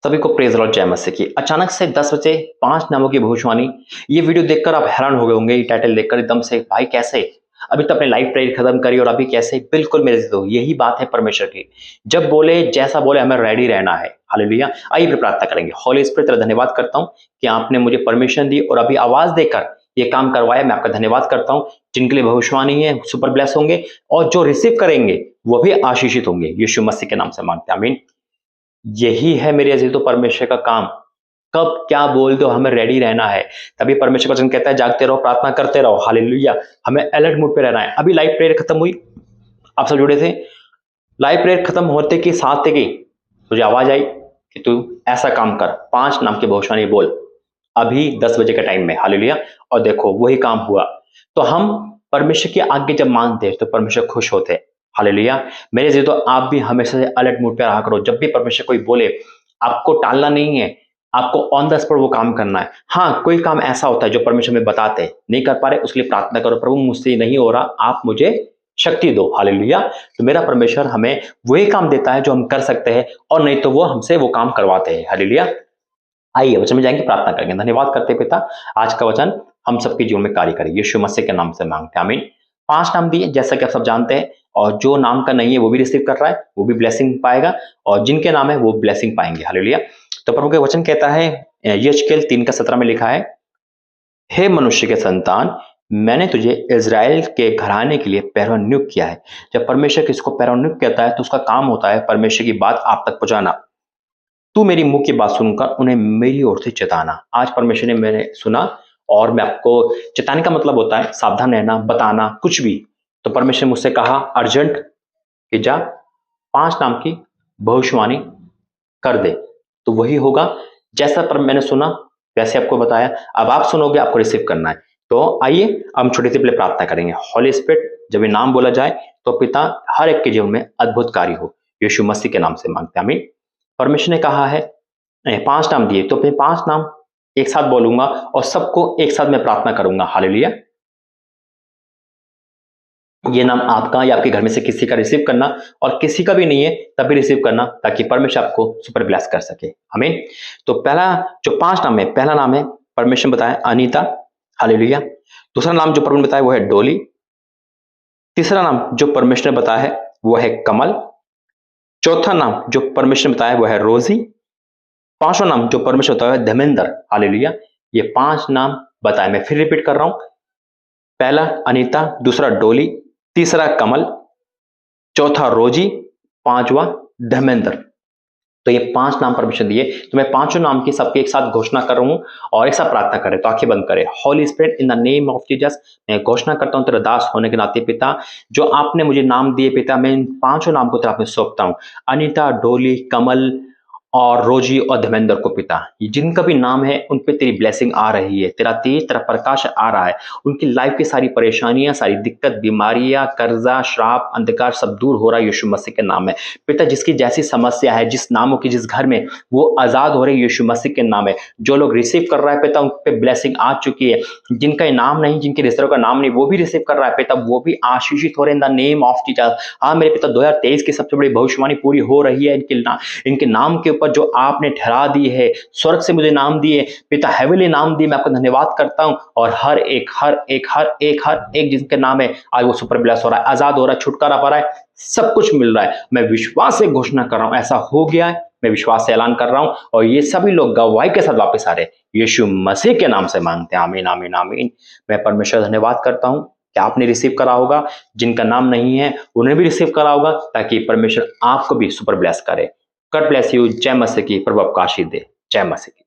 सभी को praise Lord जय मसीह की। अचानक से 10 बजे 5 नामों की भविष्यवाणी। ये वीडियो देखकर आप हैरान हो गए होंगे, ये टाइटल देखकर एकदम से, भाई कैसे? अभी तो अपने लाइफ प्रेयर खत्म करी और अभी कैसे? बिल्कुल मेरे से, तो यही बात है परमेश्वर की। जब बोले, जैसा बोले, हमें रेडी रहना है। हालेलुया। आइए फिर प्रार्थना करेंगे। होली स्पिरिट, तेरा धन्यवाद करता हूँ कि आपने मुझे परमिशन दी और अभी आवाज देकर ये काम करवाया। मैं आपका धन्यवाद करता हूँ। जिनके लिए भविष्यवाणी है सुपर ब्लेस होंगे और जो रिसीव करेंगे वो भी आशीषित होंगे। यीशु मसीह के नाम से मांगते हैं, आमीन। यही है मेरे अजीज तो परमेश्वर का काम। कब क्या बोल दो, हमें रेडी रहना है। तभी परमेश्वर का वचन कहता है, जागते रहो, प्रार्थना करते रहो। हालेलुया। हमें अलर्ट मूड पे रहना है। अभी लाइव प्रेयर खत्म हुई, आप सब जुड़े थे। लाइव प्रेयर खत्म होते के साथ ही मुझे आवाज आई कि तू ऐसा काम कर, 5 नाम की भविष्यवाणी बोल अभी 10 बजे के टाइम में। हालेलुया। और देखो वही काम हुआ। तो हम परमेश्वर की आज्ञा जब मानते हैं तो परमेश्वर खुश होते हैं। हालेलुया। मेरे जी तो आप भी हमेशा से अलर्ट मूड पे रहा करो। जब भी परमेश्वर कोई बोले, आपको टालना नहीं है, आपको ऑन द स्पॉट वो काम करना है। हाँ, कोई काम ऐसा होता है जो परमेश्वर में बताते हैं नहीं कर पा रहे, उसके लिए प्रार्थना करो, प्रभु मुझसे नहीं हो रहा, आप मुझे शक्ति दो। हालेलुया। तो मेरा परमेश्वर हमें वही काम देता है जो हम कर सकते हैं, और नहीं तो वो हमसे वो काम करवाते हैं। हालेलुया। आइए वचन में जाएंगे, प्रार्थना करेंगे। धन्यवाद करते पिता, आज का वचन हम सबके जीवन में कार्य करे। यीशु मसीह के नाम से मांगते हैं, आमीन। 5 नाम दिए, जैसा कि आप सब जानते हैं, और जो नाम का नहीं है वो भी रिसीव कर रहा है, वो भी ब्लेसिंग पाएगा, और जिनके नाम है वो ब्लेसिंग पाएंगे। हालेलुया। तो प्रभु के वचन कहता है, यशकेल 3:17 में लिखा है, हे मनुष्य के संतान, मैंने तुझे इज़राइल के घराने के लिए पैरवा नियुक्त किया है। जब परमेश्वर किसको पैरवा नियुक्त कहता है तो उसका काम होता है परमेश्वर की बात आप तक पहुंचाना। तू मेरी मुंह की बात सुनकर उन्हें मेरी ओर से चेताना। आज परमेश्वर ने मैंने सुना, और मैं आपको चेताने का मतलब होता है सावधान रहना, बताना, कुछ भी। तो परमेश्वर ने मुझसे कहा अर्जेंट कि जा 5 नाम की भविष्यवाणी कर दे। तो वही होगा जैसा पर मैंने सुना वैसे आपको बताया। अब आप सुनोगे, आपको रिसीव करना है। तो आइए हम छोटी सी पहले प्रार्थना करेंगे। होली स्पिरिट, जब ये नाम बोला जाए तो पिता हर एक के जीवन में अद्भुत कार्य हो। यीशु मसीह के नाम से मांगते हैं, आमीन। परमेश्वर ने कहा है 5 नाम दिए, तो मैं 5 नाम एक साथ बोलूंगा और सबको एक साथ मैं प्रार्थना करूंगा। हालेलुया। ये नाम आपका या आपके घर में से किसी का रिसीव करना, और किसी का भी नहीं है तभी रिसीव करना, ताकि परमेश्वर आपको सुपर ब्लेस कर सके। आमीन। तो पहला जो 5 नाम है, पहला नाम है परमेश्वर बताया अनीता। हालेलुया। दूसरा नाम जो परमेश्वर बताया वो है डोली। तीसरा नाम जो परमेश्वर ने बताया है वो है कमल। चौथा नाम जो परमेश्वर ने बताया वो है रोजी। 5वां नाम जो परमेश्वर बताया है धर्मेंद्र। हालेलुया। ये 5 नाम बताए, मैं फिर रिपीट कर रहा हूं। पहला अनीता, दूसरा डोली, तीसरा कमल, चौथा रोजी, 5वां धर्मेंद्र। तो ये 5 नाम परमेश्वर दिए। तो मैं 5 नाम की सबके एक साथ घोषणा कर रहा हूं, और एक साथ प्रार्थना करें। तो आंखें बंद करें। Holi spirit, in the name of Jesus, मैं घोषणा करता हूं तेरा दास होने के नाते पिता, जो आपने मुझे नाम दिए पिता, मैं इन 5 नाम को तेरे हाथ में सौंपता हूं। अनीता, डोली, कमल और रोजी और धर्मेंद्र को पिता, जिनका भी नाम है उन पे तेरी ब्लेसिंग आ रही है, तेरा तेज, तेरा प्रकाश आ रहा है। उनकी लाइफ की सारी परेशानियां, सारी दिक्कत, बीमारियां, कर्जा, श्राप, अंधकार सब दूर हो रहा है यीशु मसीह के नाम में पिता। जिसकी जैसी समस्या है, जिस नामों की जिस घर में, वो आजाद हो रहे यीशु मसीह के नाम है। जो लोग रिसीव कर रहा है पिता, उन पे ब्लेसिंग आ चुकी है। जिनका नाम नहीं, जिनके रिश्तेदारों का नाम नहीं, वो भी रिसीव कर रहा है पिता, वो भी आशीषित हो रहे in the name of Jesus. हाँ मेरे पिता, 2023 की सबसे बड़ी भविष्यवाणी पूरी हो रही है इनके नाम के ऊपर जो आपने ठहरा दी है। स्वर्ग से मुझे नाम दिए पिता, हेवनली नाम दिए, मैं आपका धन्यवाद करता हूं। और हर एक जिनके नाम है आज वो सुपर ब्लेस हो रहा है, आजाद हो रहा है, छुटकारा पा रहा है, सब कुछ मिल रहा है। मैं विश्वास से घोषणा कर रहा हूं ऐसा हो गया है। मैं विश्वास से ऐलान कर रहा हूं, और ये सभी लोग गवाही के साथ वापस आ रहे हैं। यीशु मसीह के नाम से मांगते हैं, आमीन आमीन आमीन। मैं परमेश्वर धन्यवाद करता हूं कि आपने रिसीव करा होगा, जिनका नाम नहीं है उन्हें भी रिसीव करा होगा, ताकि परमेश्वर आपको भी सुपर ब्लेस करे। God bless you. जय मसीह की। प्रभु आपको आशीष दे। जय मसीह की।